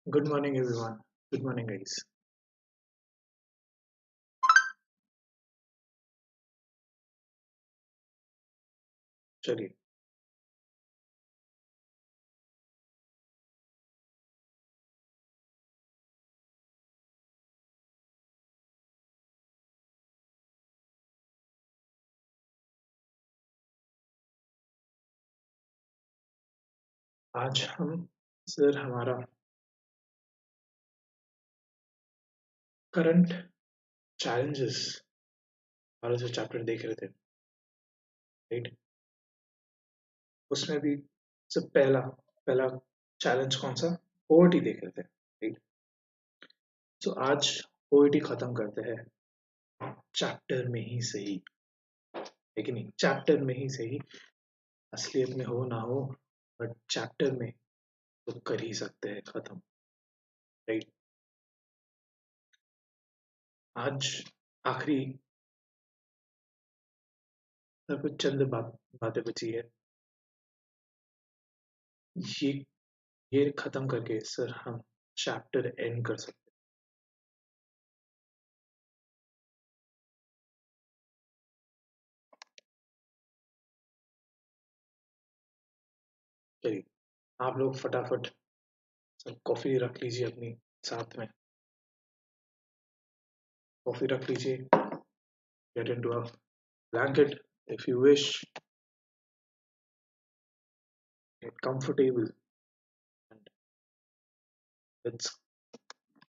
Good morning, everyone. Good morning, guys. चलिए आज हम सर हमारा करंट चैलेंजेस वाला जो चैप्टर देख रहे थे, राइट? उसमें भी सब पहला पहला चैलेंज कौन सा? पोवर्टी देख रहे थे, राइट? तो आज पोवर्टी खत्म करते हैं चैप्टर में ही सही, लेकिन नहीं चैप्टर में ही सही, असलियत में हो ना हो, बट चैप्टर में तो कर ही सकते हैं खत्म, राइट? आज आखिरी कुछ चंद बातें बची है। ये ये खत्म करके सर हम चैप्टर एंड कर सकते हैं। चलिए आप लोग फटाफट सब कॉफी रख लीजिए अपनी साथ में। कॉफी रख लीजिए, get into a blanket if you wish, get comfortable and let's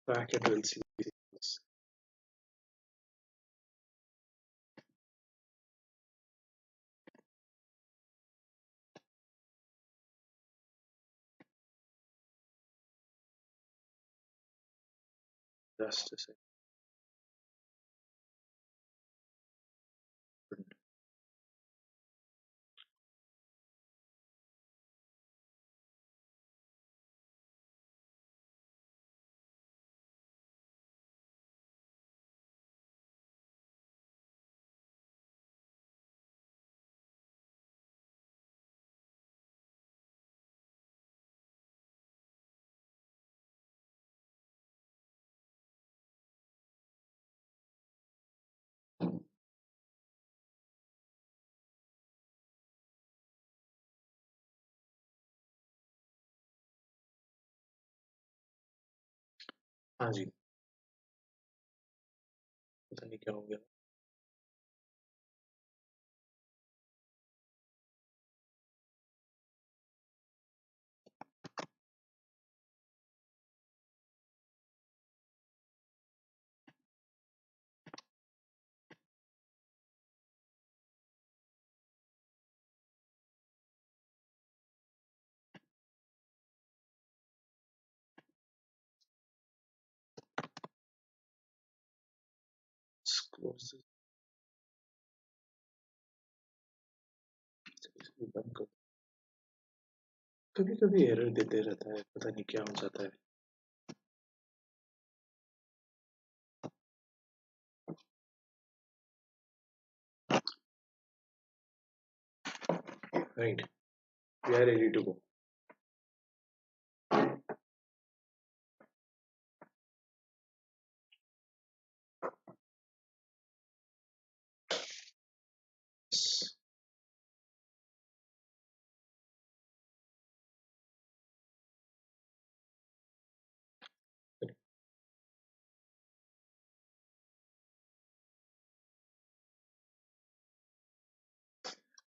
crack it. We'll see this. Just a second. हाँ जी, पता नहीं क्या हो गया। Let's close this. इसको बंद कर। कभी कभी एरर देते रहता है, पता नहीं क्या हो जाता है। Right, we are ready to go. Yes.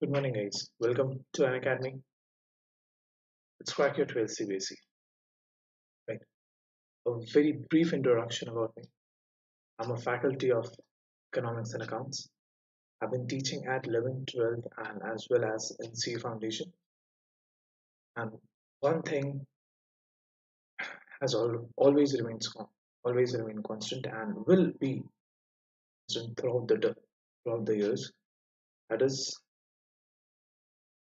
Good morning, guys. Welcome to Unacademy. Let's crack your 12th CBSE. Right. A very brief introduction about me. I'm a faculty of economics and accounts. I've been teaching at 11th, 12th, and as well as in C Foundation. And one thing has always remained constant and will be constant throughout the years. That is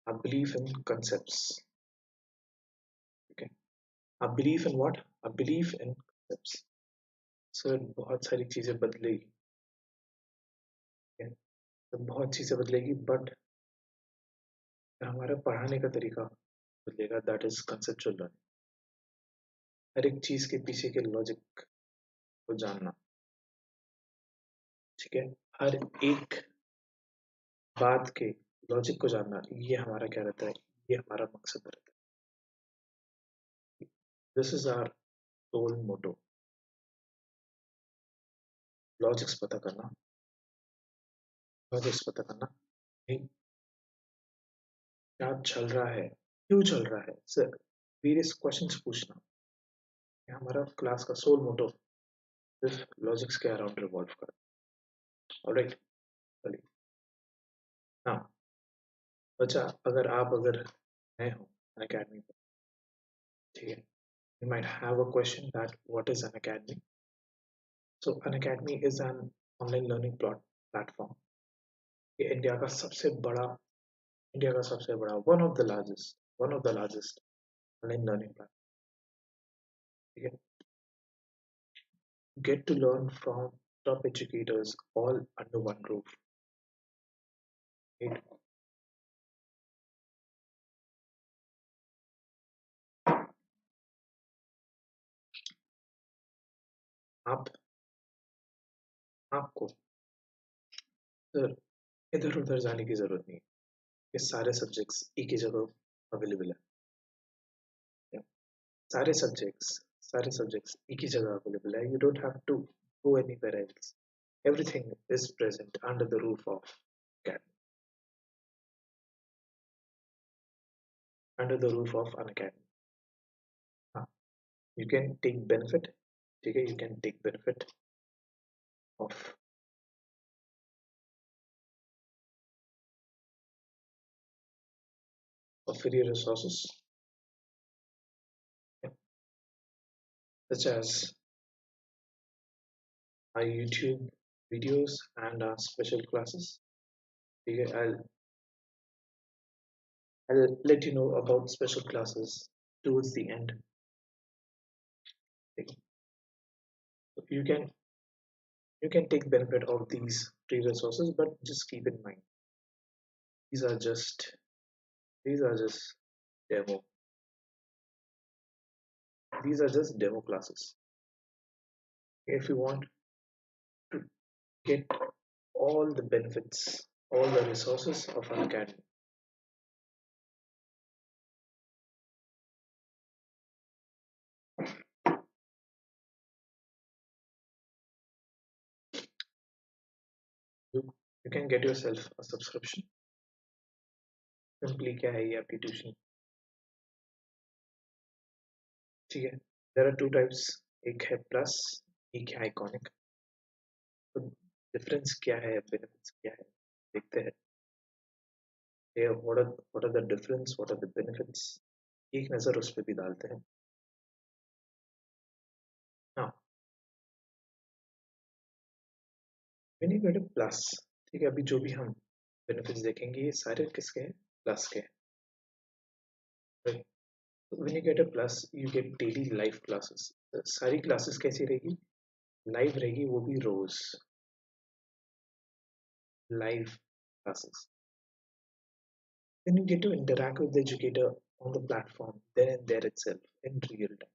a belief in concepts. Okay, a belief in what? A belief in concepts. Sir बहुत सारी चीजें बदलेगी, तो बहुत चीजें बदलेगी, but हमारा पढ़ाने का तरीका बदलेगा, दैट इज कंसेप्चुअल लर्निंग। हर एक चीज के पीछे के लॉजिक को जानना, ठीक है, हर एक बात के लॉजिक को जानना, ये हमारा क्या रहता है, ये हमारा मकसद रहता है। This is our sole motto, logics पता करना, लॉजिक्स पता करना, नहीं, क्या चल रहा है, क्यों चल रहा है, सर वेरियस क्वेश्चंस पूछना, ये हमारा क्लास का सोल मोटो सिर्फ लॉजिक्स के अराउंड रिवॉल्व कर। ऑलराइट, चलिए। हाँ बच्चा, अगर नए हो अकेडमी पर, ठीक है, you might have a question that what is an academy. So an academy is an online learning platform. ये इंडिया का सबसे बड़ा one of the largest online learning platform, ठीक है। Get to learn from top educators all under one roof, right? आप आपको sir इधर उधर जाने की जरूरत नहीं है, ये सारे सब्जेक्ट्स एक ही जगह अवेलेबल है, सारे सब्जेक्ट्स एक ही जगह अवेलेबल है, you don't have to go anywhere else. Everything is present under the roof of academy, under the roof of an academy. हाँ, you can take benefit, ठीक है, you can take benefit of free resources, yeah, such as our YouTube videos and our special classes. ठीक है, I'll let you know about special classes towards the end. Okay. So you can take benefit of these free resources, but just keep in mind these are just these are just demo these are just demo classes. If you want to get all the benefits, all the resources of an academy, you can get yourself a subscription. Simply क्या है ये आपकी tuition, ठीक है। There are two types, एक है plus, एक है आइकॉनिक। तो डिफरेंस क्या है, बेनिफिट्स क्या है, देखते हैं। what are the difference, what are the benefits, एक नजर उस पर भी डालते हैं। हाँ, when you get a plus, ठीक है, अभी जो भी हम बेनिफिट्स देखेंगे ये सारे किसके हैं, प्लस के हैं, right? So when you get a plus you get daily live classes. सारी क्लासेस कैसी रहेगी, लाइव रहेगी, वो भी रोज live classes. Then you get to interact with the educator on the platform then and there itself in real time.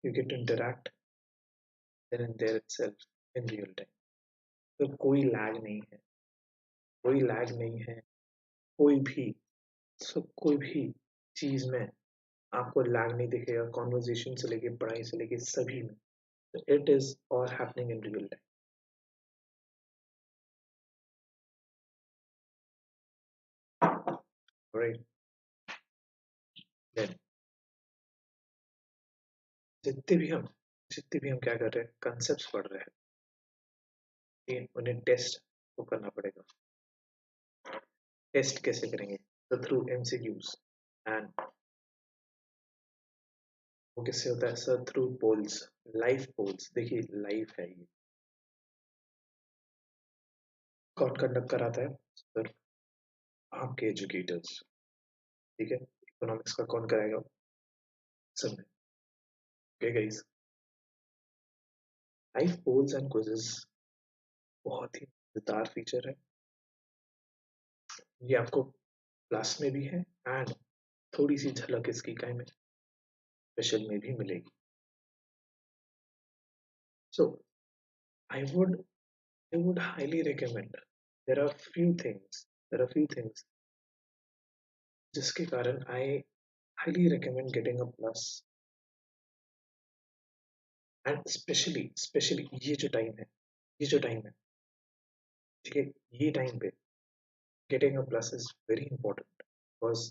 You get to interact then and there itself in real time. तो कोई lag नहीं है, कोई भी कोई भी चीज में आपको लैग नहीं दिखेगा, कॉन्वर्जेशन से लेके पढ़ाई से लेके सभी में, it is all happening in real time, right. Then जितने भी हम क्या कर रहे हैं, कंसेप्ट पढ़ रहे हैं, उन्हें टेस्ट को करना पड़ेगा। टेस्ट कैसे करेंगे, तो थ्रू एमसीक्यूज, एंड वो किससे होता है sir, through polls, live polls. देखिए लाइव है ये, कौन कंडक्ट कराता है सर, आपके एजुकेटर्स, ठीक है। इकोनॉमिक्स का कौन कराएगा, सब में, okay guys. Live polls and quizzes बहुत ही मजेदार फीचर है, ये आपको प्लस में भी है एंड थोड़ी सी झलक इसकी काय में स्पेशल में भी मिलेगी. So I would highly recommend. There are few things. There are few things जिसके कारण I highly recommend getting a plus. And specially ये जो टाइम है, ठीक है, ये टाइम पे getting a plus is very important. Because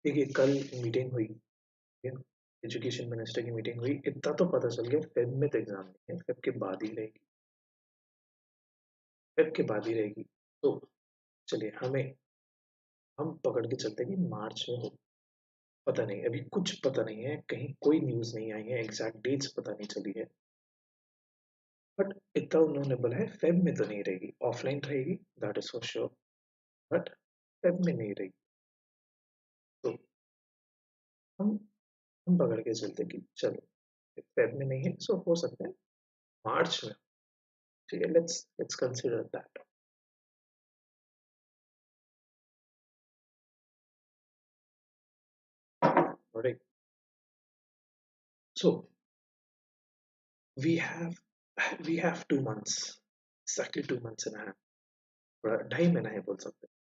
देखिए कल मीटिंग हुई, एजुकेशन मिनिस्टर की मीटिंग हुई, इतना तो पता चल गया फेब में तो एग्जाम नहीं है, फेब के बाद ही रहेगी, फेब के बाद ही रहेगी. तो चलिए हम पकड़ के चलते हैं कि मार्च में हो. पता नहीं, अभी कुछ पता नहीं है, कहीं कोई न्यूज नहीं आई है, एग्जैक्ट डेट्स पता नहीं चली है, बट इतना उन्होंने बोला है फेब में तो नहीं रहेगी, ऑफलाइन रहेगी, that is for sure, but Feb में नहीं रहेगी. तो हम हम पकड़ के चलते कि चलो फेब में नहीं है, सो हो सकता है मार्च में. ठीक है, let's consider that. Right. So we have we have 2 months, exactly 2 months in hand. ढाई महीना है बोल सकते हैं.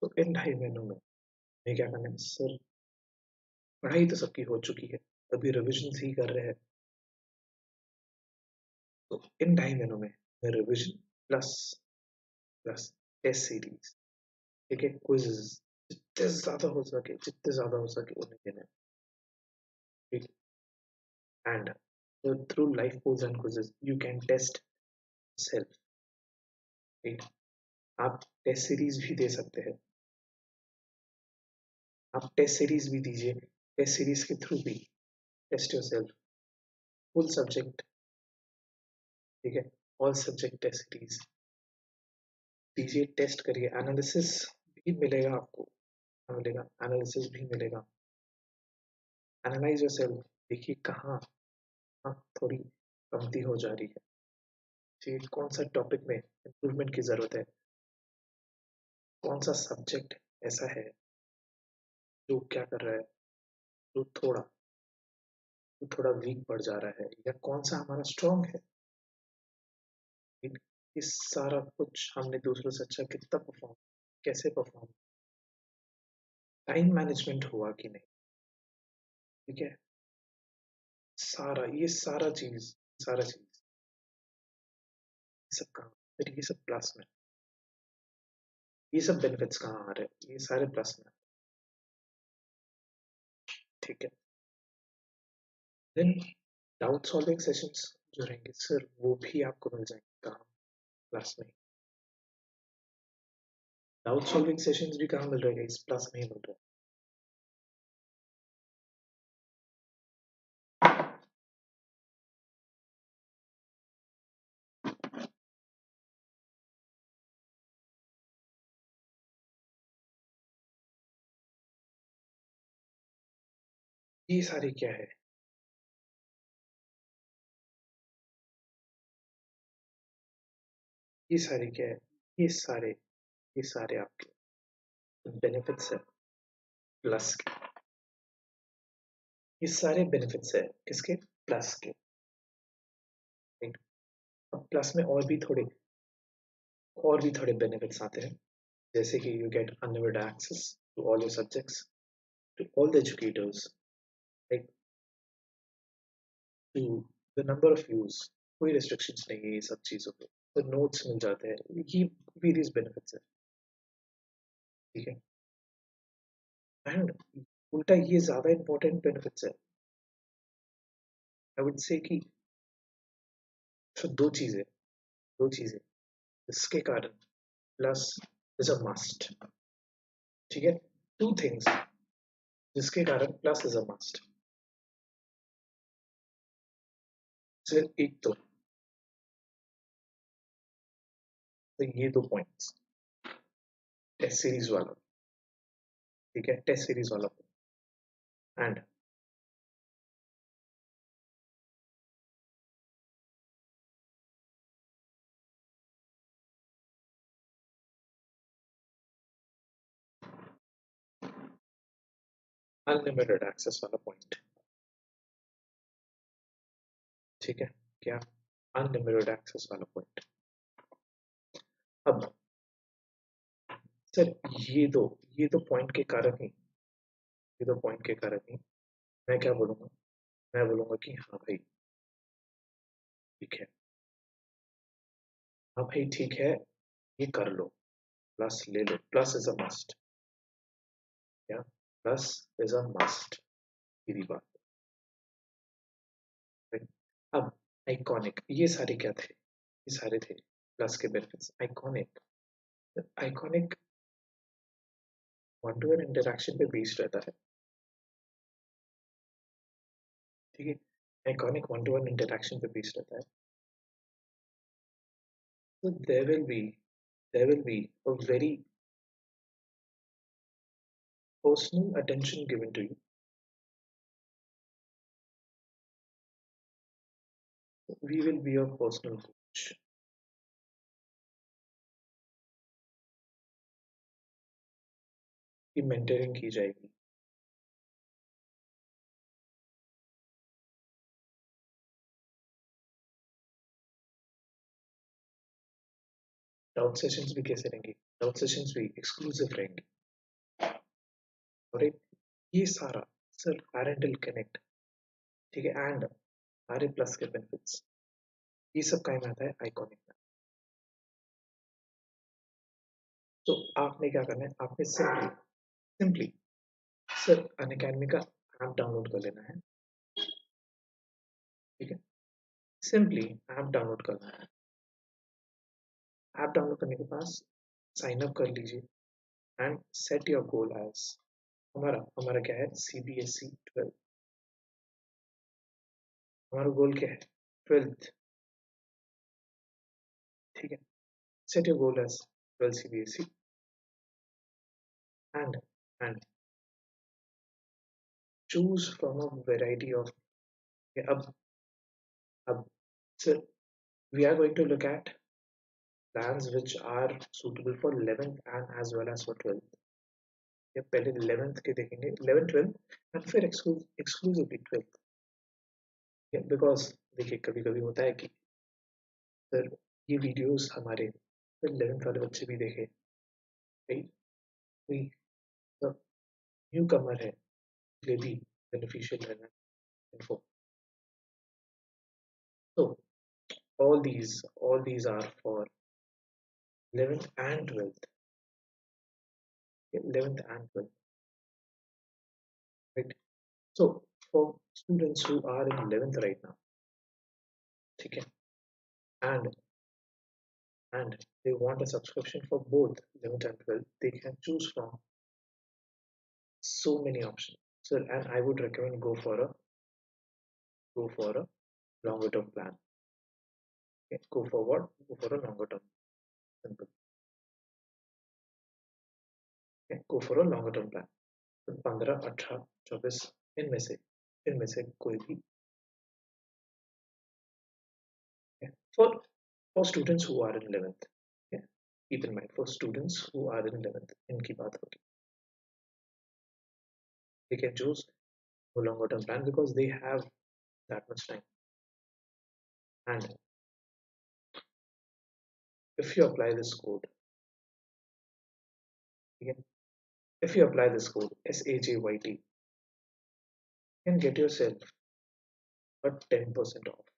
तो इन 2.5 महीनों में हमें क्या करना है सर? पढ़ाई तो सबकी हो चुकी है, अभी रिविजन ही कर रहे हैं. तो इन 2.5 महीनों में revision plus plus test series, ठीक है, क्विज़ेस, जितने ज्यादा हो सके उन्हें देना है. ठीक. And through life polls and quizzes you can test self. Right? आप टेस्ट सीरीज भी दे सकते हैं, आप टेस्ट सीरीज भी दीजिए, टेस्ट सीरीज के थ्रू भी test yourself, full subject, ठीक है, ऑल सब्जेक्ट टेस्ट सीरीज दीजिए, टेस्ट करिए, एनालिसिस भी मिलेगा आपको, मिलेगा एनालिसिस भी मिलेगा. एनालाइज योर सेल्फ, देखिए कहाँ थोड़ी कमती हो जा रही है, ठीक, कौन सा टॉपिक में इम्प्रूवमेंट की जरूरत है, कौन सा सब्जेक्ट ऐसा है जो क्या कर रहा है, जो थोड़ा वीक पड़ जा रहा है, या कौन सा हमारा स्ट्रॉन्ग है. इस सारा कुछ हमने दूसरों से अच्छा कितना परफॉर्म, कैसे परफॉर्म, टाइम मैनेजमेंट हुआ कि नहीं, ठीक है, सारा चीज ये सब कहाँ, फिर ये सब प्लस में, ये सब बेनिफिट्स कहाँ आ रहे हैं, ये सारे प्लस में, ठीक है. देन डाउट सॉल्विंग सेशंस जो रहेंगे सर वो भी आपको मिल जाएंगे कहाँ, प्लस में. डाउट सॉल्विंग सेशंस भी कहाँ मिल रहे हैं, इस प्लस में ही मिल रहे हैं. ये सारे क्या है, ये सारे क्या है, ये सारे आपके बेनिफिट्स है प्लस के, ये सारे बेनिफिट्स है किसके, प्लस के. राइट. अब प्लस में और भी थोड़े बेनिफिट्स आते हैं, जैसे कि you get unlimited access to all your subjects, to all the educators, like to the number of views, कोई रिस्ट्रिक्शंस नहीं है ये सब चीज़ों पे, तो नोट्स मिल जाते हैं, ये वेरियस बेनिफिट्स है, ठीक है. एंड उल्टा ये ज़्यादा इंपॉर्टेंट बेनिफिट्स है, आई वुड से कि सिर्फ दो चीज़ें इसके कारण प्लस इज अ मस्ट, ठीक है, टू थिंग्स जिसके कारण प्लस इज अ मस्ट. सिर्फ एक तो ये 2 पॉइंट्स टेस्ट सीरीज वाला, ठीक है, टेस्ट सीरीज वाला. एंड अनलिमिटेड एक्सेस वाला पॉइंट, ठीक है, क्या अनलिमिटेड एक्सेस वाला पॉइंट। अब सर ये दो पॉइंट के कारण ही, ये दो पॉइंट के कारण ही मैं क्या बोलूंगा, मैं बोलूंगा कि हाँ भाई ठीक है, हाँ भाई ठीक है, ये कर लो, प्लस ले लो, प्लस इज अ मस्ट, क्या प्लस इज अ मस्ट, सीधी बात है। अब आइकॉनिक, ये सारे क्या थे, ये सारे थे प्लस के benefits. Iconic, iconic one two one interaction पे बेस्ड रहता है, ठीक है, iconic one two one interaction पे बेस्ड रहता है। So there will be a very personal attention given to you. We will be your personal coach. की mentoring की जाएगी। डाउट सेशंस भी कैसे रहेंगे, डाउट सेशंस भी एक्सक्लूसिव रहेंगे। और एक ये सारा सर पैरेंटल कनेक्ट, ठीक है, एंड सारे प्लस के बेनिफिट्स, ये सब काम आता है आइकॉनिक में। तो आपने क्या करना है, आपने सिंपली सिंपली सर अनअकैडमी का ऐप डाउनलोड कर लेना है, ठीक है, सिंपली ऐप डाउनलोड करना है। ऐप डाउनलोड करने के पास साइन अप कर लीजिए and set your goal as, हमारा हमारा क्या है, CBSE 12, हमारा गोल क्या है, 12th, ठीक है, set your goal as 12 CBSE and choose from a variety of, अब sir we are going to look at plans which are suitable for 11th and as well as for 12th। या पहले 11th के देखेंगे, 11 12 and फिर exclusively 12th, because देखिए कभी कभी होता है कि सर ये वीडियोस हमारे 11th वाले बच्चे भी देखे, भाई कोई न्यू कमर है, इसलिए भी बेनिफिशियल रहना इन्फो। तो all these are for 11th and 12th, 11th and 12th, right? So for students who are in 11th right now, ठीक है, and and they want a subscription for both 11th and 12th, they can choose from so many options, so and I would recommend go for a longer term plan, okay? Go for a longer term, simple, okay? Go for a longer term plan, तो 15 18 24 इनमें से कोई भी, okay? for students who are in 11th, okay? Keep in mind for students who are in 11th इनकी बात होगी, they can choose a longer term plan because they have that much time, and if you apply this code, okay? If you apply this code SAJYT, you can get yourself a 10% off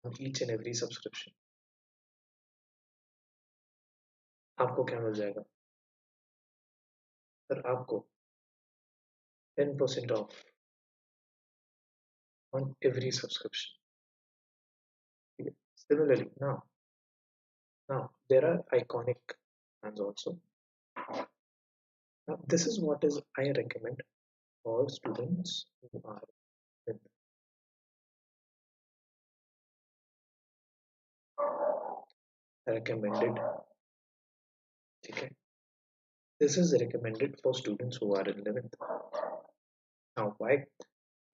on each and every subscription। आपको क्या मिल जाएगा sir, आपको 10% off on every subscription, okay? Similarly, now there are iconic plans also. Now this is what is I recommend for students who are with recommended, okay? This is recommended for students who are in 11th। Now why?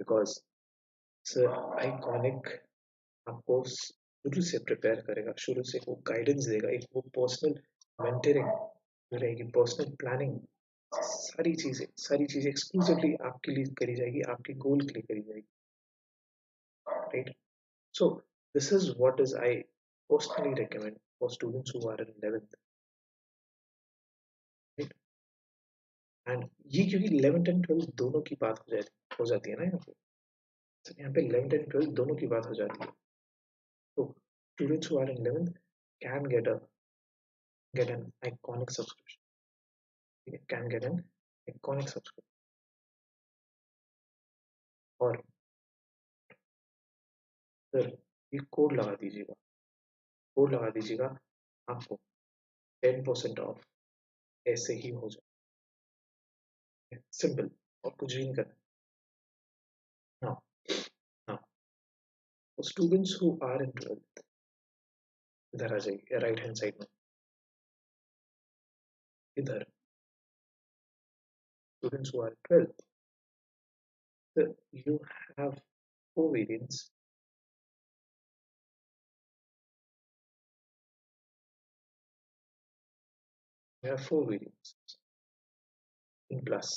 Because sir iconic आपको शुरू से prepare करेगा, शुरू से वो guidance देगा, एक वो पर्सनल मेंटरिंग रहेगी, पर्सनल प्लानिंग सारी चीजें एक्सक्लूसिवली आपके लिए करी जाएगी, आपके गोल के लिए करी जाएगी, right? So this is what is I personally recommend for students who are in 11th, right? And ये क्योंकि 11th and 12th दोनों की बात हो जाती है ना यहाँ पे, तो यहाँ पे 11th and 12th दोनों की बात हो जाती है. So students who are in 11th can get an iconic subscription. Can get an iconic subscription. और फिर ये कोड लगा दीजिएगा, आपको 10% ऑफ ऐसे ही हो जाए. सिंपल, और कुछ भी नहीं करना. Now, now, for students who are in 12th, इधर आ जाइए राइट हैंड साइड में, इधर students who are in 12th, so you have four variants. You have four variants in plus.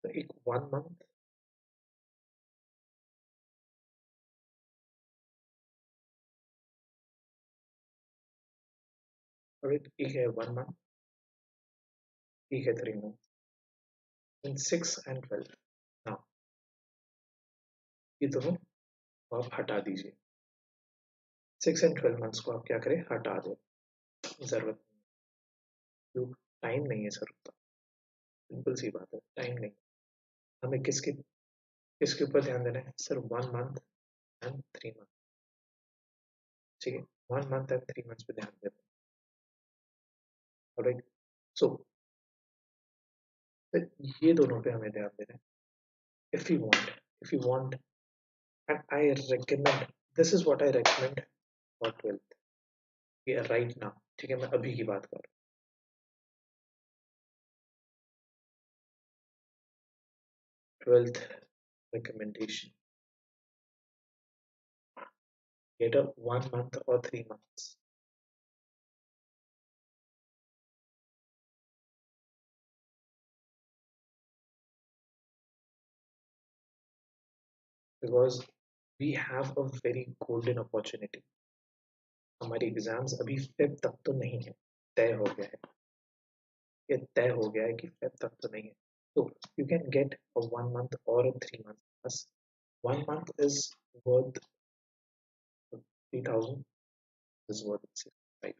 So एक 1 month, और एक है 1 month, एक है 3 month, in 6 and 12. Now ये दोनों आप हटा दीजिए. 6 and 12 months को आप क्या करें, हटा दें, जरूरत नहीं. क्यों? टाइम नहीं है सर उतना. सिंपल सी बात है, टाइम नहीं. हमें किसके ऊपर ध्यान देना है सर? 1 month and 3 month. ठीक है, 1 month and 3 months पे ध्यान देना है. ऑलराइट, सो ये दोनों पे हमें ध्यान देना है. if you want, and I recommend, this is what I recommend for 12th, yeah, right now. ठीक है, मैं अभी की बात कर रहा हूँ. 12th recommendation, get a 1 month or 3 months. Because we have a very golden opportunity. हमारे एग्जाम्स अभी फेब तक तो नहीं है, तय हो गया है, ये तय हो गया है कि फेब तक तो नहीं है. So you can get a 1 month or a 3 month plus. 1 month is worth 3,000, is worth 65,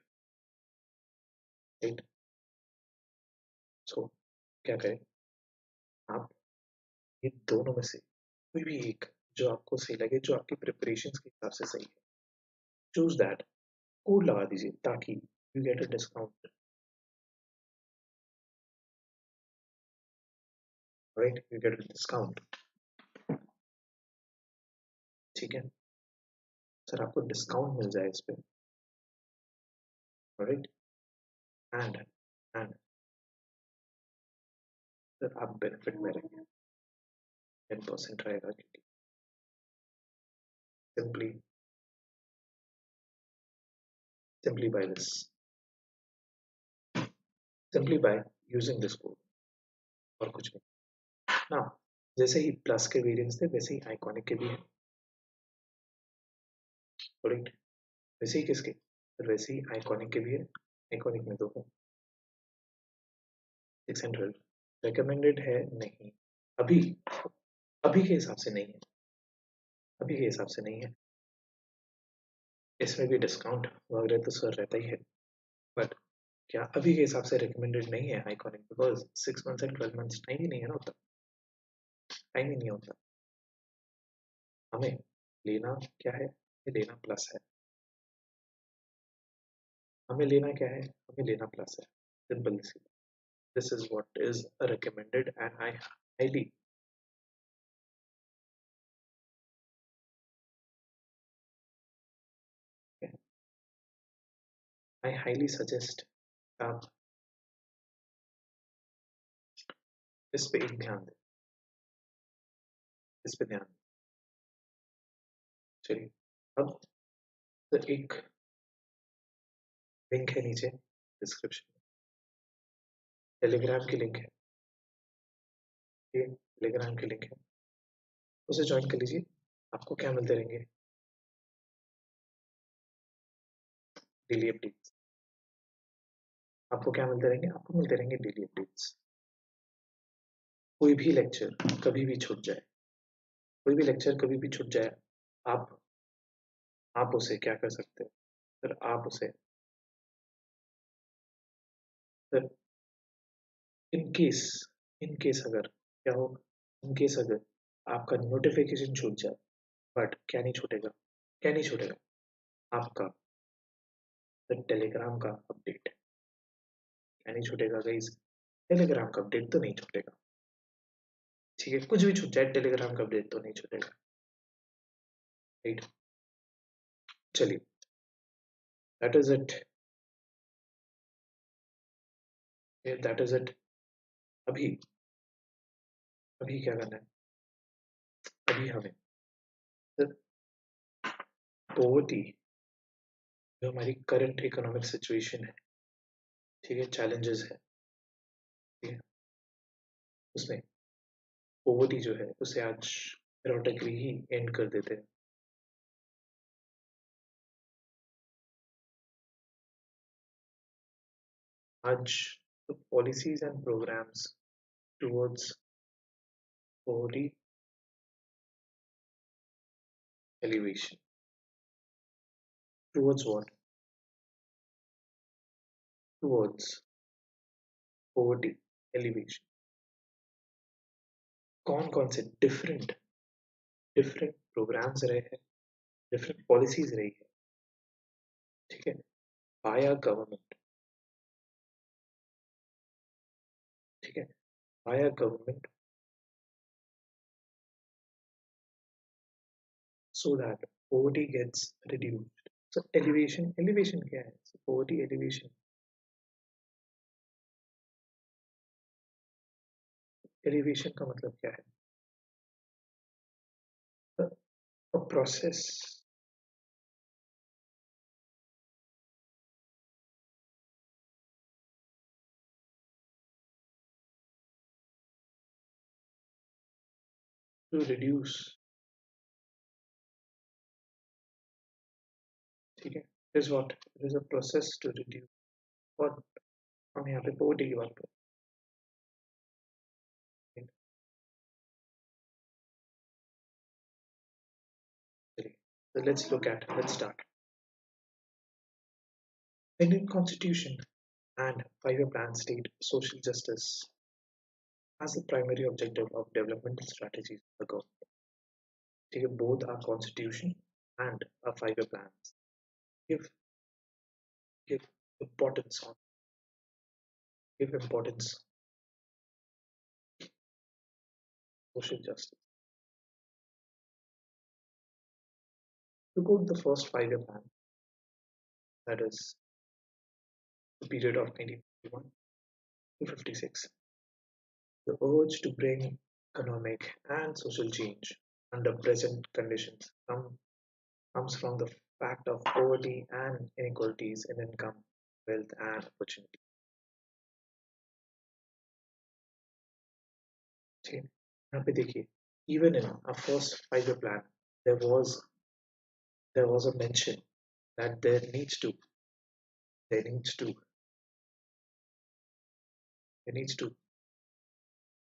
right? So क्या करें आप, ये दोनों में से कोई भी एक जो आपको सही लगे, जो आपकी प्रिपरेशन के हिसाब से सही है, चूज दैट, कोड लगा दीजिए ताकि you get a discount, right? You get a discount. ठीक है सर, आपको डिस्काउंट मिल जाए इस पे, राइट? एंड एंड सर आप बेनिफिट में रहेंगे, 10% रहेगा, क्योंकि simply simply by this, simply by using this code, और कुछ नहीं ना. जैसे ही प्लस के वेरिएंट्स थे, वैसे ही आइकॉनिक के भी हैं, राइट? वैसे ही किसके, वैसे ही आइकॉनिक के भी है. आइकॉनिक में दो है, 6 and 12. रिकमेंडेड है नहीं, अभी अभी के हिसाब से नहीं है, अभी के हिसाब से नहीं है. इसमें भी डिस्काउंट वगैरह तो सर रहता ही है, बट क्या अभी के हिसाब से रिकमेंडेड नहीं है iconic? Because 6 months and 12 months time ही नहीं है ना होता, टाइम ही नहीं होता. हमें लेना क्या है, ये लेना प्लस है. हमें लेना क्या है, हमें लेना प्लस है. Simple see, this is what is recommended, and I highly suggest आप इस पे एक ध्यान दें, इस पे ध्यान दें. चलिए, अब तो एक लिंक है नीचे डिस्क्रिप्शन में, टेलीग्राम की लिंक है, ये टेलीग्राम की लिंक है, उसे ज्वाइन कर लीजिए। आपको क्या मिलते रहेंगे? Daily updates. आपको क्या मिलते रहेंगे? आपको मिलते रहेंगे डेली अपडेट्स। कोई भी लेक्चर कभी भी छूट जाए, कोई भी लेक्चर कभी भी छूट जाए, आप आप उसे क्या कर सकते हो? सर आप उसे, सर इन केस अगर क्या हो, इन केस अगर आपका नोटिफिकेशन छूट जाए, बट क्या नहीं छूटेगा? क्या नहीं छूटेगा? आपका टेलीग्राम का अपडेट। क्या नहीं छूटेगा गाइस? टेलीग्राम का अपडेट तो नहीं छूटेगा। ठीक है, कुछ भी छूट जाए, टेलीग्राम का अपडेट तो नहीं छूटेगा। राइट, चलिए, that is it, that is it. अभी अभी क्या करना है? अभी हमें पोवर्टी, जो हमारी करंट इकोनॉमिक सिचुएशन है, ठीक है, चैलेंजेस है, ठीक है, उसमें पोवर्टी जो है उसे आज theoretically ही एंड कर देते हैं। आज policies and programs towards poverty alleviation, towards what? Towards poverty alleviation. कौन कौन से डिफरेंट डिफरेंट प्रोग्राम्स रहे हैं, डिफरेंट पॉलिसीज रही है, ठीक है, बाय आवर गवर्नमेंट, ठीक है, by our government, so that poverty gets reduced. So elevation क्या है? So poverty elevation का मतलब क्या है? A process to reduce, ठीक है, is what? It is a process to reduce what? हम यहाँ पे poverty की बात कर रहे हैं, चलिए, so let's start. Indian Constitution and five-year plan state social justice as the primary objective of developmental strategies of the government. ठीक है, both our constitution and our five-year plans give give importance on give importance social justice. To quote the first five-year plan, that is the period of 1951 to 56, the urge to bring economic and social change under present conditions comes from the fact of poverty and inequalities in income, wealth, and opportunity. ठीक है, यहाँ पे देखिए, even in our first five-year plan, there was there was a mention that there needs to there needs to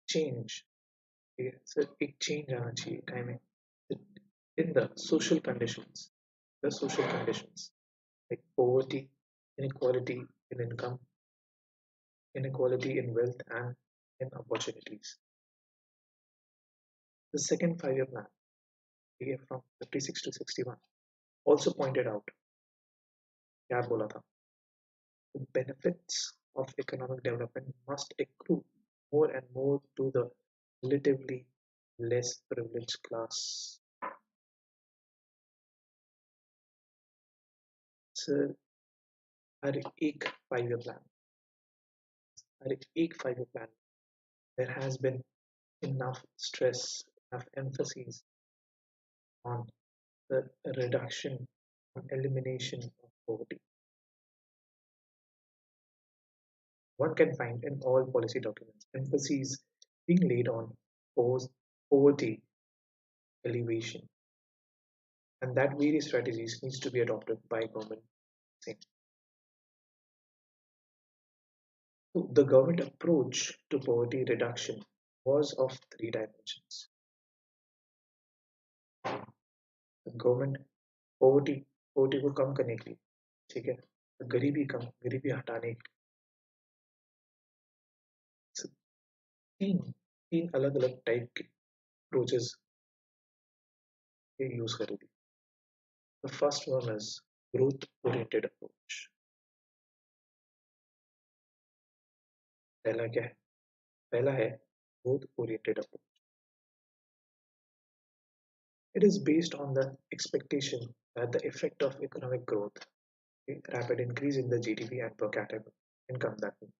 change. ठीक है, sir एक change आना चाहिए टाइम में in the social conditions like poverty, inequality in income, inequality in wealth, and in opportunities. The second five-year plan, from 56 to 61, also pointed out, क्या बोला था? The benefits of economic development must accrue more and more to the relatively less privileged class. Sir हर एक five year plan हर एक five year plan there has been enough stress, enough emphasis on the reduction, on elimination of poverty. one can find in all policy documents emphasis being laid on poverty elevation, and that various strategies needs to be adopted by government. So the government approach to poverty reduction was of three dimensions. The government poverty poverty को कम करने के लिए, ठीक है, गरीबी हटाने के लिए तीन तीन अलग अलग टाइप के अप्रोचेस यूज करी थी. The first one is growth oriented approach. पहला क्या है? पहला है growth oriented approach. It is based on the expectation that the effect of economic growth, a rapid increase in the GDP and per capita income, that means,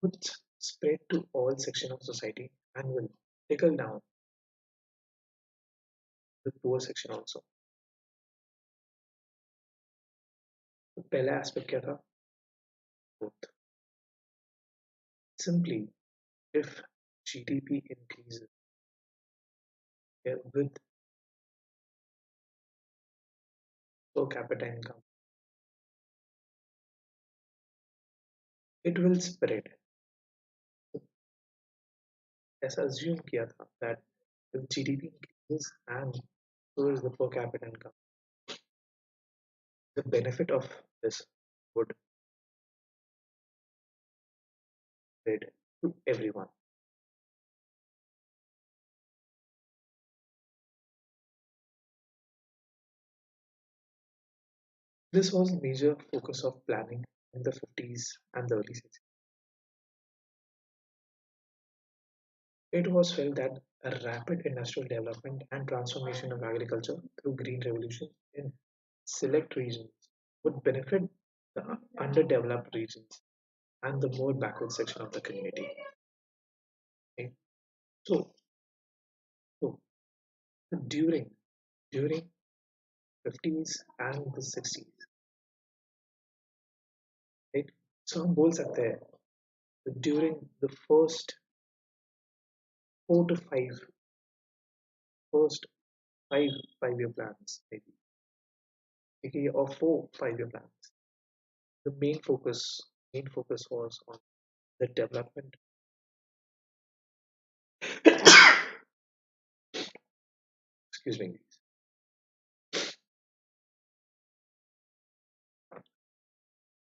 would spread to all sections of society and will trickle down the poor section also. तो पहला aspect क्या था? Growth. Simply, if GDP increases with per capita income, it will spread. ऐसा assume किया था that if GDP increases and so is the per capita income, the benefit of this would spread to everyone. This was a major focus of planning in the 50s and the early 60s. It was felt that a rapid industrial development and transformation of agriculture through green revolution in select regions would benefit the underdeveloped regions and the more backward section of the community. Okay? So, so during during 50s and the 60s, right? So हम बोल सकते हैं that during the four to five first five-year plans, maybe, okay, or 4 5-year plans, the main focus was on the development. Excuse me.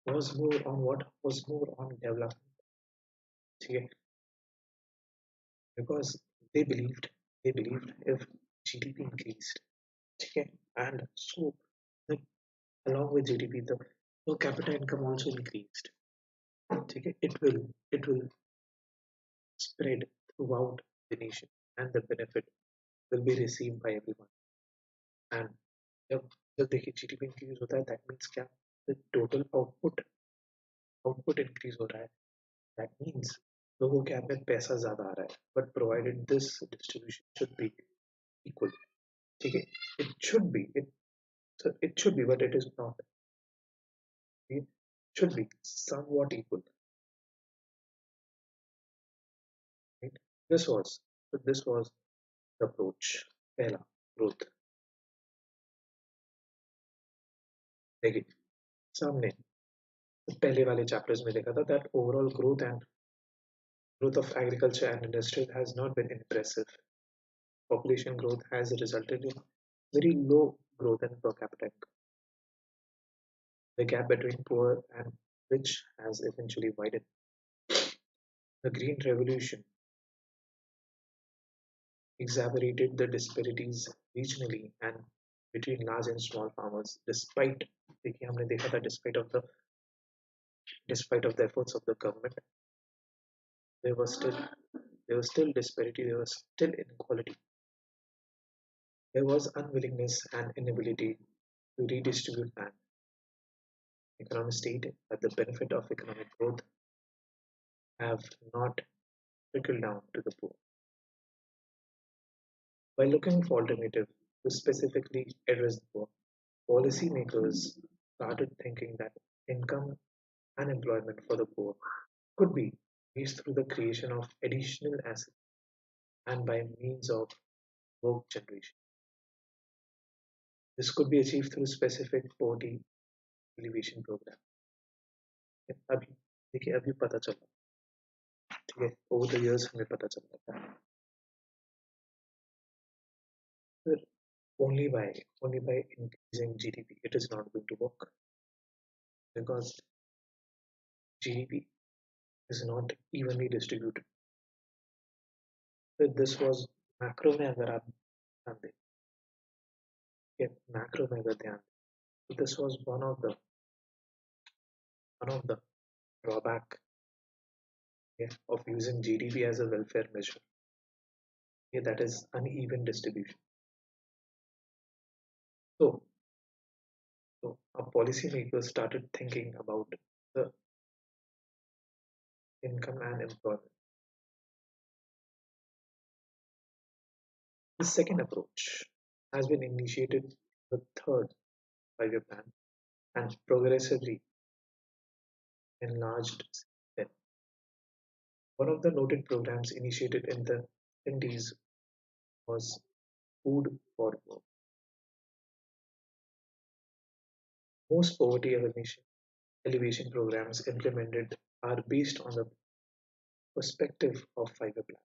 Was more on what? Was more on development. Okay? Because they believed if GDP increased, okay, and so the, along with GDP, the per capita income also increased. Okay? It will spread throughout the nation, and the benefit will be received by everyone. And जब जब देखिए GDP increase होता है, that means क्या? The total output increase हो रहा है. That means लोगों के हाथ में पैसा ज्यादा आ रहा है. But provided this distribution should be equal. ठीक है? It should be. It should be, but it is not. It should be somewhat equal. Right? This was the approach. पहला growth. देखिए सामने पहले वाले चैप्टर्स में देखा था that overall growth of agriculture and industry has not been impressive. Population growth has resulted in very low growth in per capita income. The gap between poor and rich has eventually widened. The Green Revolution exacerbated the disparities regionally and between large and small farmers. देखिए हमने देखा था despite of the efforts of the government, there was still disparity, there was still inequality. There was unwillingness and inability to redistribute land. Economists stated that the benefit of economic growth have not trickled down to the poor. By looking for alternatives to specifically address the poor, policymakers started thinking that income unemployment for the poor could be reached through the creation of additional assets and by means of work generation. This could be achieved through specific poverty alleviation program. अभी देखिए अभी पता चला ठीक है over the years हमें पता चल रहा है फिर only by increasing GDP it is not going to work because GDP is not evenly distributed. फिर this was macro में अगर आप ध्यान दें macro में अगर ध्यान दें तो this was one of the drawback of using GDP as a welfare measure. That is uneven distribution. So, our policymakers started thinking about the income and employment. The second approach has been initiated in the third five-year plan and progressively enlarged then. One of the noted programs initiated in the 70s was Food for Work. Most poverty elevation programs implemented are based on the perspective of five-year plan.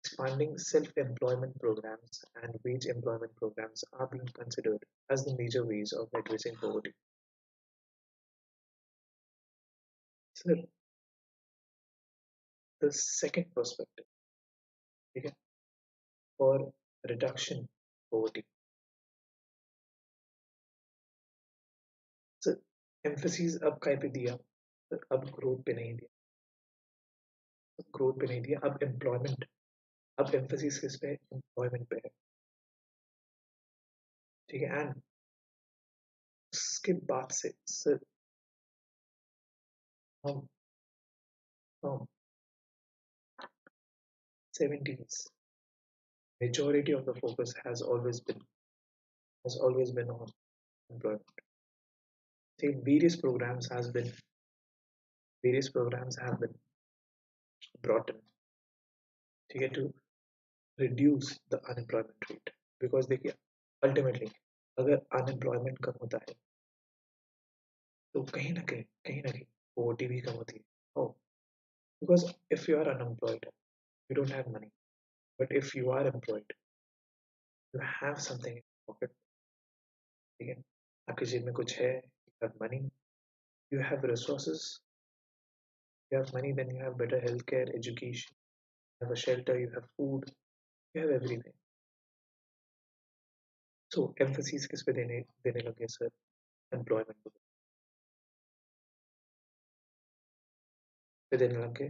Expanding self-employment programs and wage employment programs are being considered as the major ways of addressing poverty. Sir, the second perspective okay, for reduction poverty. So emphasis अब काय पे दिया अब growth पे नहीं दिया growth पे नहीं दिया अब employment अब emphasis किस पे employment पे है ठीक है and उसके बाद से सर हम from 70s majority of the focus has always been on employment. See, various programs have been brought in to reduce the unemployment rate because देखिए ultimately अगर unemployment कम होता है तो कहीं ना कहीं poverty भी कम होती है. Oh, because if you are unemployed, you don't have money. But if you are employed, you have something in your pocket. ठीक है आपकी जेब में कुछ है, you have money, you have resources, you have money, then you have better healthcare, education, you have a shelter, you have food, you have everything. So emphasis किस पे देने लगे सर employment पे देने लगे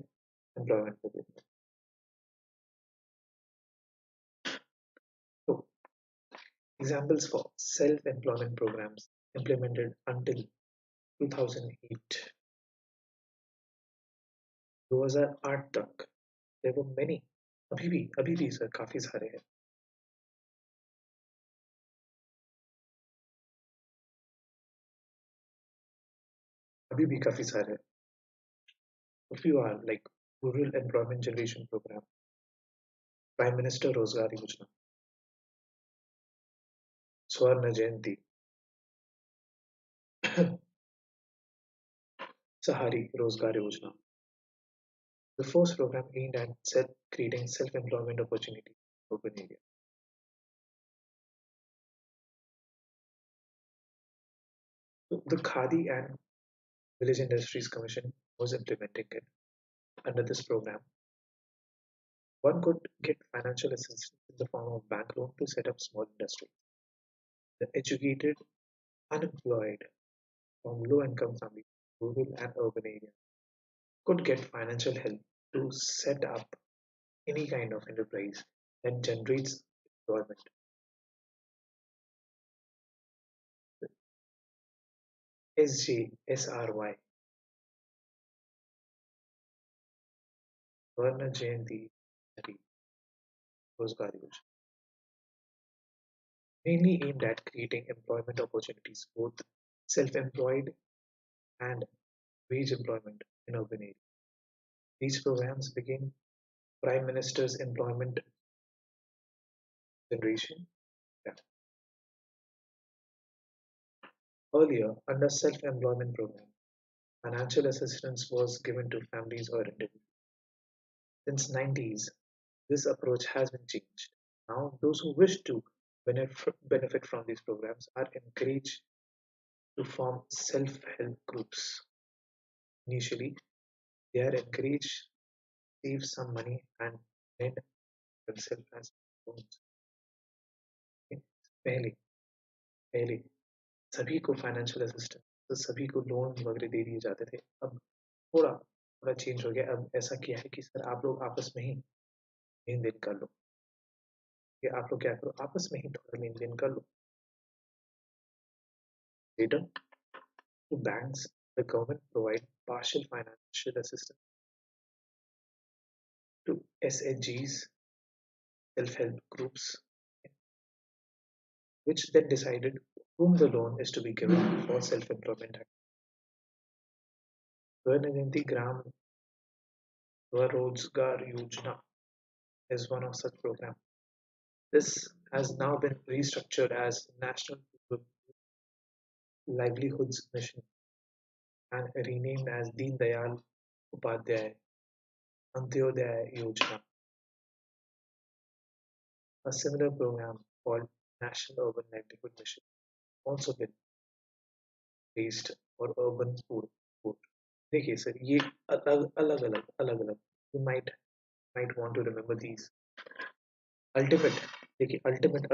employment पे देने. So examples for self-employment programs implemented until 2008 2008 तक there were many अभी भी सर काफी सारे हैं अभी भी काफी सारे हैं a few are like rural employment generation program prime minister रोजगार योजना स्वर्ण जयंती सहारी रोजगार योजना. The first program aimed at creating self-employment opportunity in urban area. So the Khadi and Village Industries Commission was implementing it. Under this program, one could get financial assistance in the form of bank loan to set up small industries. The educated, unemployed from low-income families, rural and urban areas could get financial help to set up any kind of enterprise that generates employment. SJSRY, Varna Jayanti Rozgar Yojana, mainly aimed at creating employment opportunities, both self-employed and wage employment in urban areas. These programs became Prime Minister's Employment Generation. Yeah. Earlier, under self-employment program, financial assistance was given to families or individuals. Since 90s, this approach has been changed. Now, those who wish to benefit from these programs are encouraged to form self-help groups. Initially, they are encouraged to save some money and lend themselves as loans. पहले पहले सभी को financial assistance तो सभी को loan वगैरह दे दिए जाते थे। अब थोड़ा थोड़ा चेंज हो गया। अब ऐसा किया है कि सर आप लोग आपस में ही लेन देन कर लो, कि आप लोग क्या करो आपस में ही थोड़ा लेन देन कर लो। Later, to banks, the government provide partial financial assistance to SHGs, self-help groups, which then decided whom the loan is to be given for self-employment. Swarnajanti Gram Swarozgar Yojana is one of such programs. This has now been restructured as National Rural Livelihoods Mission and renamed as Deen Dayal Upadhyay Antyodaya Yojana. A similar program called National Urban Livelihood Mission also been raised for urban poor. देखिए sir ये अलग अलग you might want to remember these. Ultimate देखिए ultimate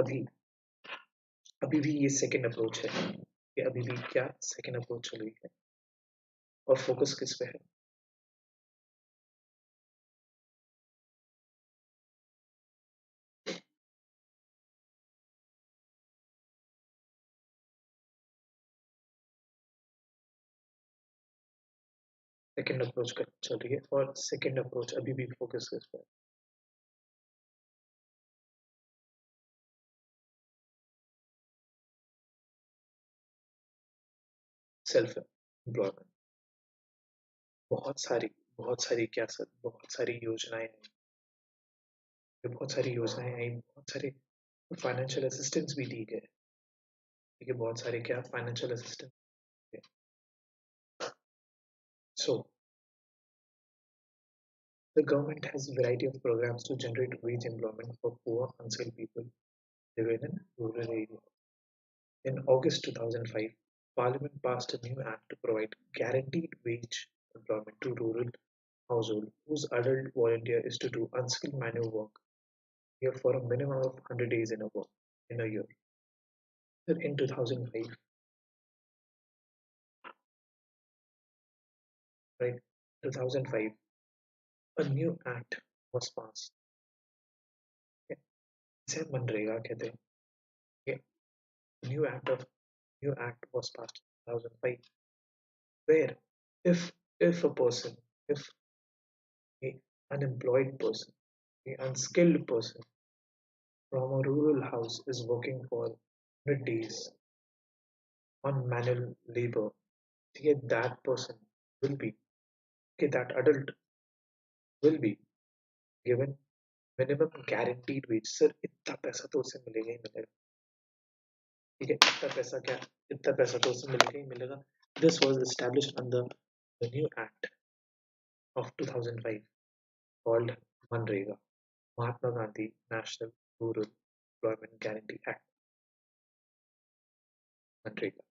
अभी भी ये second approach है, ये अभी भी क्या second approach चल रही है और focus किस पे है? Second approach का चल रही है और second approach अभी भी focus किस पे है? Self employment. बहुत सारी बहुत सारी क्या सर बहुत सारी योजनाएं आई, बहुत सारी योजनाएं आई, बहुत सारे फाइनेंशियल असिस्टेंस भी दी गए, ठीक है बहुत सारे क्या financial assistance. So the government has a variety of programs to generate wage employment for poor unskilled people living in rural areas. In August 2005, Parliament passed a new act to provide guaranteed wage employment to rural households whose adult volunteer is to do unskilled manual work here for a minimum of 100 days in a year. In 2005, right, 2005, a new act was passed. इसे मनरेगा कहते हैं. Okay. New act was passed in 2005, where if if a person, if a unemployed person, a unskilled person from a rural house is working for 100 days on manual labor, okay, that person will be, okay, that adult will be given minimum guaranteed wage. Sir इतना पैसा तो उसे मिलेगा ही मिलेगा, ठीक है, इतना पैसा तो उसे मिलेगा ही मिलेगा. This was established under the new act of 2005 called MNREGA, Mahatma Gandhi National Rural Employment Guarantee Act, MNREGA.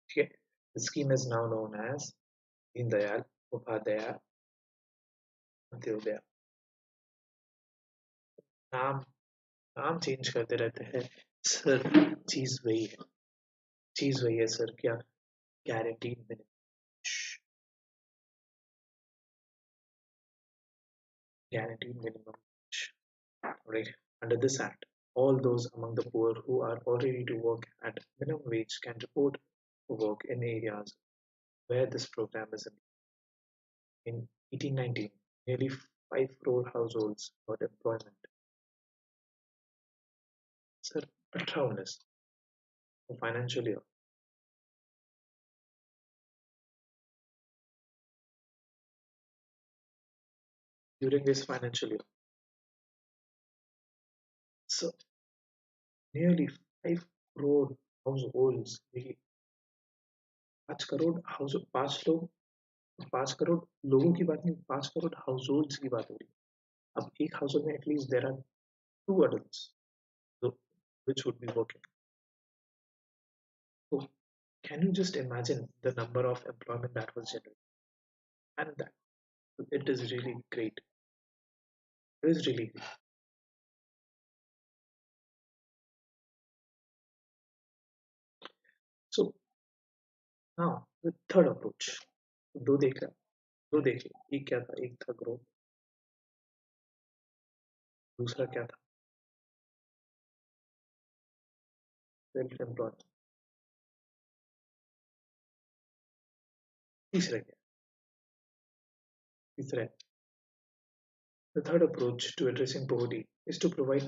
ठीक है, the scheme is now known as Deen Dayal Upadhyaya Antyodaya. नाम नाम चेंज करते रहते हैं सर, चीज वही है, चीज वही है सर. क्या guaranteed minimum, guaranteed minimum wage, right? Under this act, all those among the poor who are already to work at minimum wage can report to work in areas where this program is in 1819. Nearly 5 crore households got employment. Sir, 18 for financial year during this financial year. So nearly 5 crore households, देखिए 5 crore house 5 crore लोगों की बात नहीं, 5 crore households की बात हो रही है। अब एक हाउसहोल्ड में at least there are 2 adults so, which would be working. So can you just imagine the number of employment that was generated? And that it is really great. It is really great. So now the third approach. दो देख रहा दो देखे एक क्या था एक था ग्रोथ दूसरा क्या था सेल्फ एम्प्लॉयमेंट तीसरा क्या तीसरा है the third approach to addressing poverty is to provide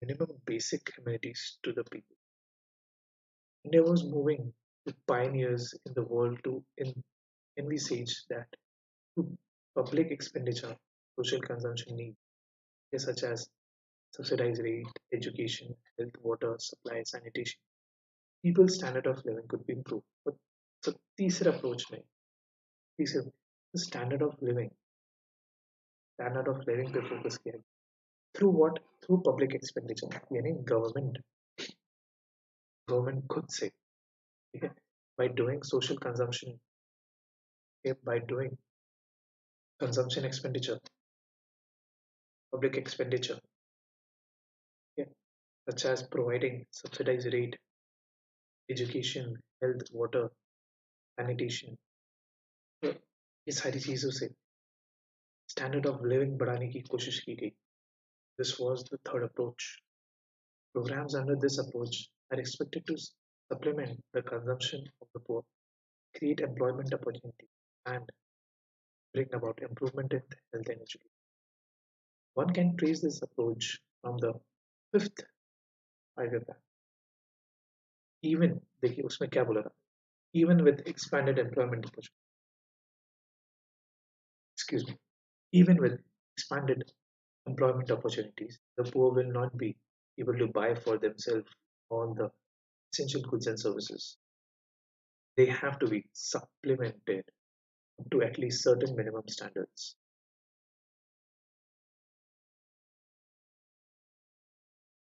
minimum basic amenities to the people. India was moving to pioneers in the world to envisage that to public expenditure, social consumption needs, such as subsidized rate, education, health, water, supply, sanitation, people's standard of living could be improved. But so तीसरा approach में तीसरा the standard of living पे focus किया through what through public expenditure यानी government खुद से ठीक है by doing social consumption by doing consumption expenditure public expenditure yeah, such as providing subsidized rate education health water sanitation तो ये सारी चीजों से स्टैंडर्ड ऑफ लिविंग बढ़ाने की कोशिश की गई this was the third approach programs under this approach are expected to supplement the consumption of the poor create employment opportunity and bring about improvement in health and education. One can trace this approach from the fifth five-year plan. Even देखिए उसमें क्या बोला था even with expanded employment opportunity excuse me even with expanded employment opportunities the poor will not be able to buy for themselves all the essential goods and services they have to be supplemented to at least certain minimum standards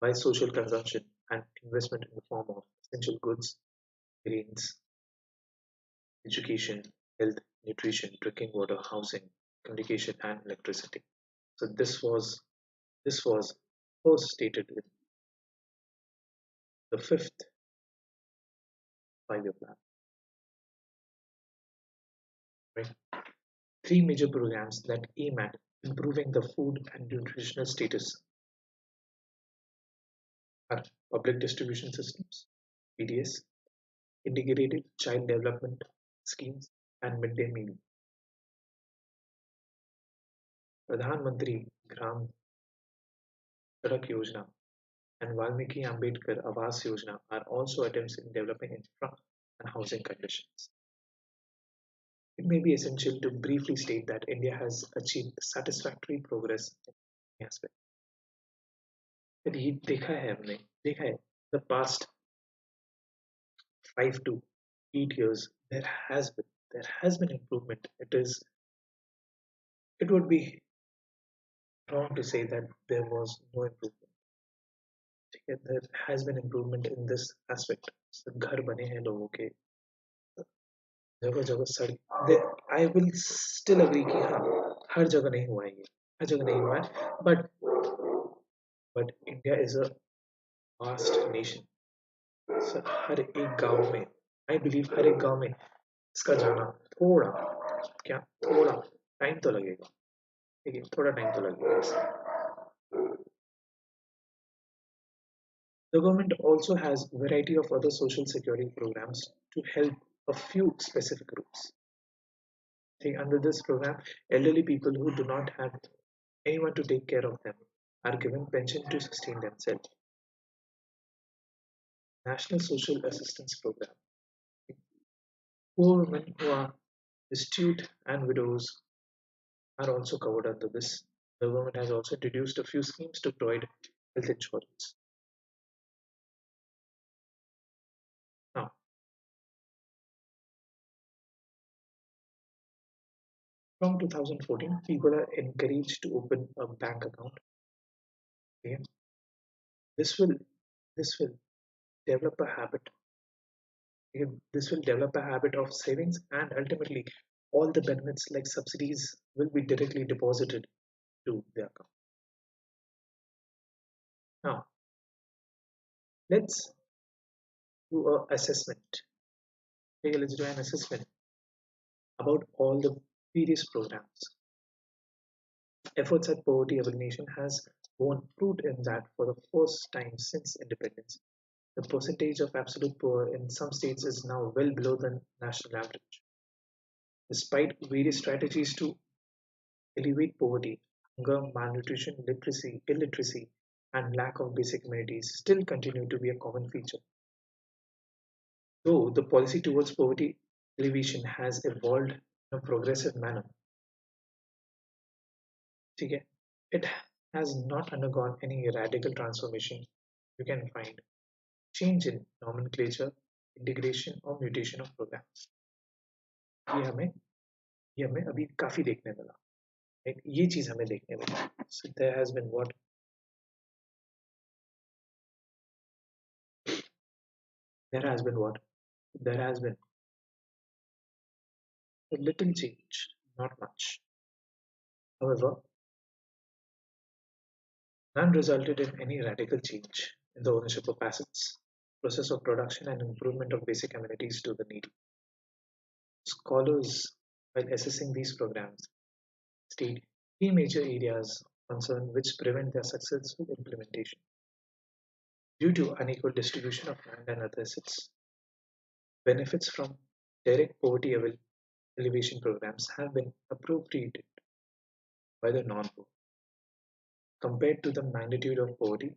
by social consumption and investment in the form of essential goods grains education, health, nutrition, drinking water, housing, communication, and electricity. So this was first stated in the fifth five-year plan. Right? Three major programs that aim at improving the food and nutritional status are public distribution systems, PDS, integrated child development schemes, and midday meal. Pradhan Mantri Gram Sadak Yojana and Valmiki Ambedkar Awas Yojana are also attempts in developing infra and housing conditions. It may be essential to briefly state that India has achieved satisfactory progress in many aspects. But ये देखा है the past 5 to 8 years there has been improvement. It would be wrong to say that there was no improvement. There has been improvement in this aspect. घर बने हैं लोगों के जगह जगह सड़क आई विल स्टिल अग्री कि हाँ हर जगह नहीं हुआ है ये हर जगह नहीं हुआ है but India is a vast nation हर एक गांव में आई बिलीव हर एक गांव में इसका जाना थोड़ा टाइम तो लगेगा ठीक है थोड़ा टाइम तो लगेगा इसका The government also has a variety of other social security programs to help a few specific groups. Under this program, elderly people who do not have anyone to take care of them are given pension to sustain themselves. National Social Assistance Program. Poor women who are destitute and widows are also covered under this. The government has also introduced a few schemes to provide health insurance. Now, from 2014, people are encouraged to open a bank account. Okay? This will this will develop a habit. Okay? This will develop a habit of savings, and ultimately, all the benefits like subsidies will be directly deposited to the account. Now, let's do a assessment. Okay, let's do an assessment about all the various programs. Efforts at poverty elimination has borne fruit in that for the first time since independence, the percentage of absolute poor in some states is now well below the national average. Despite various strategies to alleviate poverty, hunger, malnutrition, illiteracy, and lack of basic amenities still continue to be a common feature. Though the policy towards poverty alleviation has evolved in a progressive manner, okay, it has not undergone any radical transformation you can find change in nomenclature, integration और mutation of programs ये हमें ये हमें अभी काफी देखने मिला right? ये चीज हमें देखने मिला so there has been what there has been what there has been a little change not much however none resulted in any radical change in the ownership of assets process of production and improvement of basic amenities to the needy scholars while assessing these programs state three major areas of concern which prevent their successful implementation. Due to unequal distribution of land and other assets, benefits from direct poverty alleviation programs have been appropriated by the non-poor. Compared to the magnitude of poverty,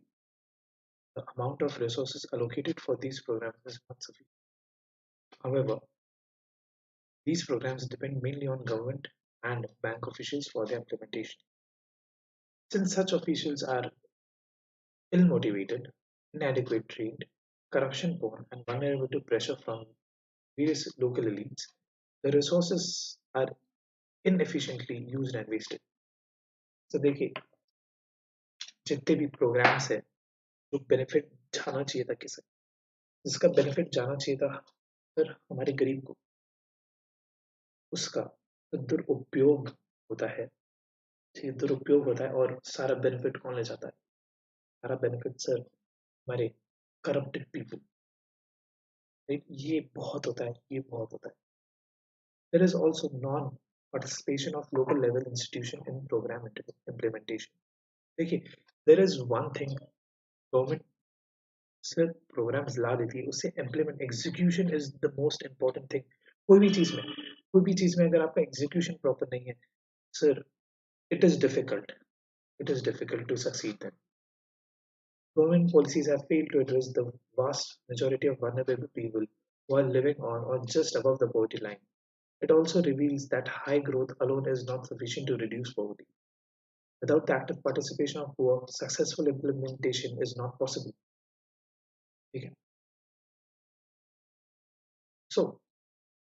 the amount of resources allocated for these programs is not sufficient. However, these programs depend mainly on government and bank officials for their implementation. Since such officials are ill-motivated, inadequate trained, corruption-prone, and vulnerable to pressure from various local elites, the resources are inefficiently used and wasted. So देखिए जितने भी programmes है जो benefit जाना चाहिए था किसे जिसका बेनिफिट जाना चाहिए था फिर हमारे गरीब को उसका दुरुपयोग होता है दुरुपयोग होता है और सारा बेनिफिट कौन ले जाता है सारा बेनिफिट सर हमारे करप्टेड पीपल ये बहुत होता है ये बहुत होता है there is also non-participation of local level institution in program implementation. देखिए, there is one thing government सिर्फ programs ला देती है उससे implement execution is the most important thing. कोई भी चीज में अगर आपका execution proper नहीं है, sir, it is difficult. It is difficult to succeed then. Government policies have failed to address the vast majority of vulnerable people who are living on or just above the poverty line. It also reveals that high growth alone is not sufficient to reduce poverty. Without the active participation of poor, successful implementation is not possible. Okay. So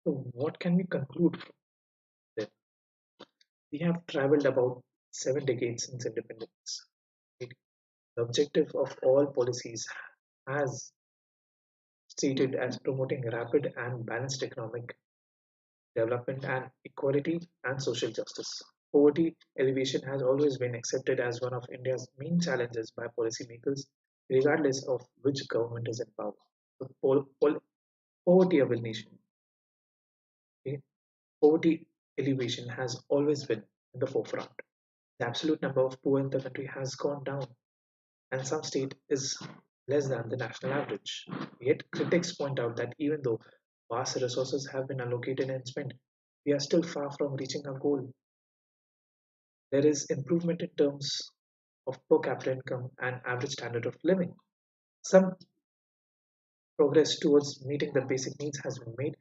what can we conclude from that? We have traveled about 7 decades since independence. Right? The objective of all policies as stated as promoting rapid and balanced economic development and equality and social justice. Poverty alleviation has always been accepted as one of India's main challenges by policymakers, regardless of which government is in power. So, poverty elimination, okay? Poverty alleviation has always been in the forefront. The absolute number of poor in the country has gone down, and some state is less than the national average. Yet, critics point out that even though vast resources have been allocated and spent, we are still far from reaching our goal. There is improvement in terms of per capita income and average standard of living. Some progress towards meeting the basic needs has been made,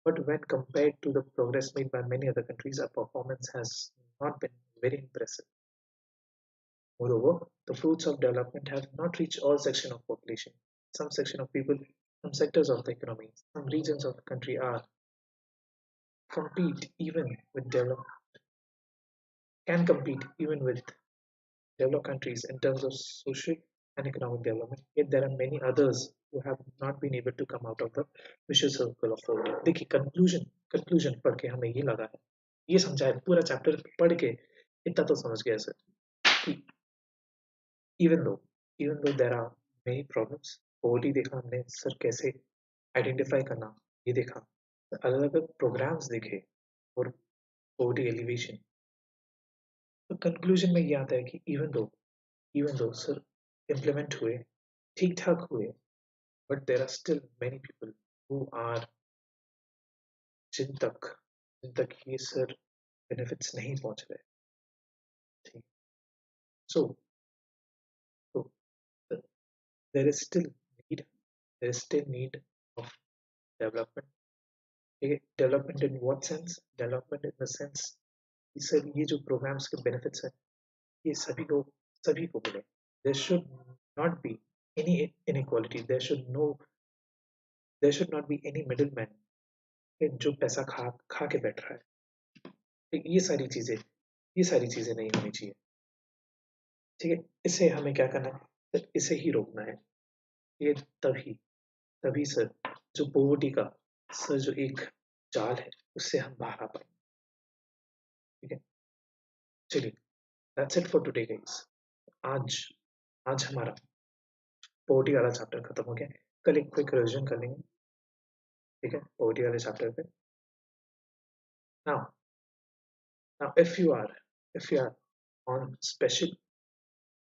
but when compared to the progress made by many other countries, our performance has not been very impressive. Moreover, the fruits of development have not reached all sections of population. Some section of people, some sectors of the economy, some regions of the country are compete even with develop can compete even with developed countries in terms of social and economic development. Yet there are many others who have not been able to come out of the vicious circle of poverty. देखिए conclusion पढ़ के हमें ये लगा है, ये समझा है, पूरा चैप्टर पढ़ के इतना तो समझ गया सर कि even though even though there are many problems, poverty देखा हमने सर कैसे आइडेंटिफाई करना ये देखा, अलग अलग प्रोग्राम्स देखे और poverty elevation, तो कंक्लूजन में ये आता है कि even though सर इम्प्लीमेंट हुए ठीक ठाक हुए, but there are still many people who are जिन तक ये सर बेनिफिट्स नहीं पहुंच रहे, ठीक, so so there is still need of development. ठीक, development in what sense? Development in the sense कि सर ये जो प्रोग्राम्स के बेनिफिट्स हैं ये सभी को मिले. There should not be any inequality. There should not be any middleman जो पैसा खा के बैठ रहा है. ये सारी चीजें नहीं होनी चाहिए. ठीक है, इसे हमें क्या करना है, तो इसे ही रोकना है. ये तभी सर जो पोवर्टी का सर जो एक जाल है उससे हम बाहर आ पाए. ठीक है, चलिए, that's it for today guys. आज आज हमारा पोवर्टी वाला चैप्टर खत्म हो गया. कल एक क्विक रिवीजन कर लेंगे. ठीक है, पोवर्टी वाले चैप्टर पे. Now if you are on special,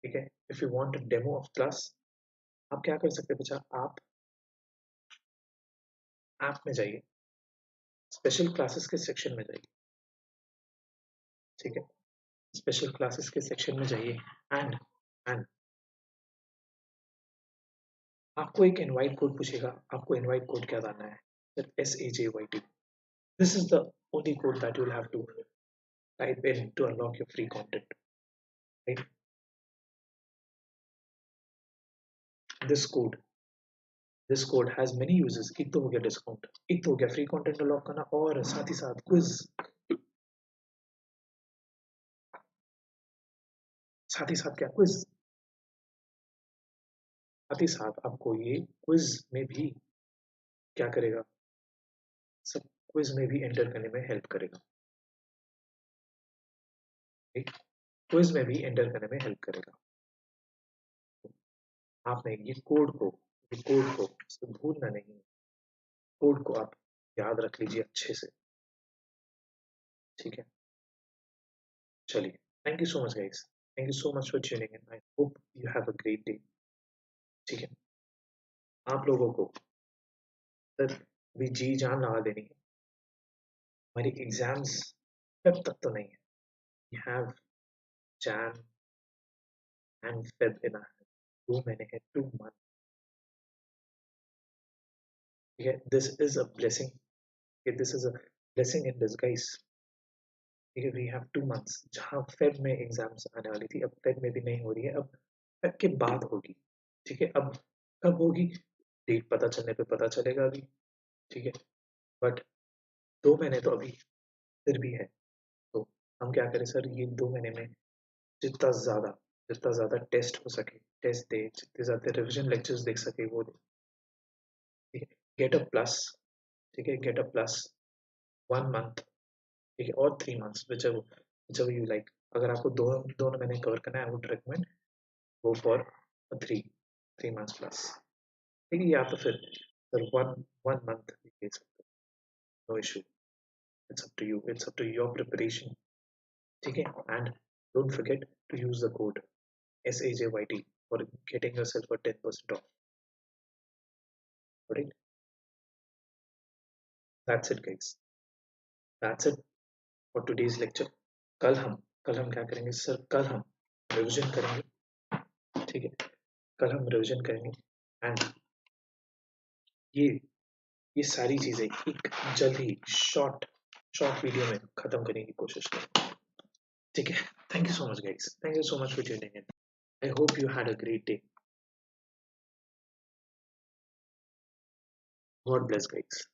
ठीक है, if you want a demo of class, आप क्या कर सकते हैं बच्चा, आप ऐप में जाइए, स्पेशल क्लासेस के सेक्शन में जाइए. ठीक है, स्पेशल क्लासेस के सेक्शन में जाइए एंड आपको एक इनवाइट कोड पूछेगा. आपको इनवाइट कोड क्या डालना है, SAJYT. This is the only code that you will have to type in to unlock your free content. Right, this code has many uses. एक तो हो गया डिस्काउंट, एक तो हो गया फ्री कंटेंट अनलॉक करना, और साथ ही साथ क्विज, साथ ही साथ क्या क्विज, साथ ही साथ आपको ये क्विज में भी क्या करेगा, सब क्विज में भी एंटर करने में हेल्प करेगा. क्विज में भी एंटर करने में हेल्प करेगा. आपने ये कोड को भूलना नहीं. कोड को आप याद रख लीजिए अच्छे से. ठीक है, चलिए, thank you so much guys. Thank you so much for tuning in. I hope you have a great day. ठीक है, आप लोगों को सर भी जी जान लगा देनी है. हमारी एग्जाम्स फेब तक तो नहीं है. We have Jan and Feb in 2 महीने है, 2 मंथ. ठीक है, this is a blessing. This is a blessing in disguise. ठीक है, वी हैव 2 मंथ्स. जहाँ फेब में एग्जाम्स आने वाली थी, अब फेब में भी नहीं हो रही है, अब फेब के बाद होगी. ठीक है, अब कब होगी डेट पता चलने पे पता चलेगा अभी. ठीक है, बट 2 महीने तो अभी फिर भी है. तो हम क्या करें सर, ये 2 महीने में जितना ज़्यादा टेस्ट हो सके टेस्ट दे, जितने ज़्यादा रिविजन लेक्चर्स देख सके वो दे. ठीक है, गेट अ प्लस. ठीक है, गेट अ प्लस 1 मंथ. ठीक है, और 3 मंथ्स whichever you like. अगर आपको दोनों महीने कवर करना है, I would recommend go for a 3 months plus. ठीक है, या तो फिर one month ले सकते हो, no issue. It's up to you. It's up to your preparation. ठीक है, and don't forget to use the code SAJYT for getting yourself a 10% off. Alright, that's it guys. That's it for today's lecture. कल हम क्या करेंगे sir, कल हम revision करेंगे. ठीक है, कल हम रिविजन करेंगे एंड ये सारी चीजें एक जल्द ही शॉर्ट वीडियो में खत्म करने की कोशिश करेंगे. Take care. Thank you so much, guys. Thank you so much for tuning in. I hope you had a great day. God bless, guys.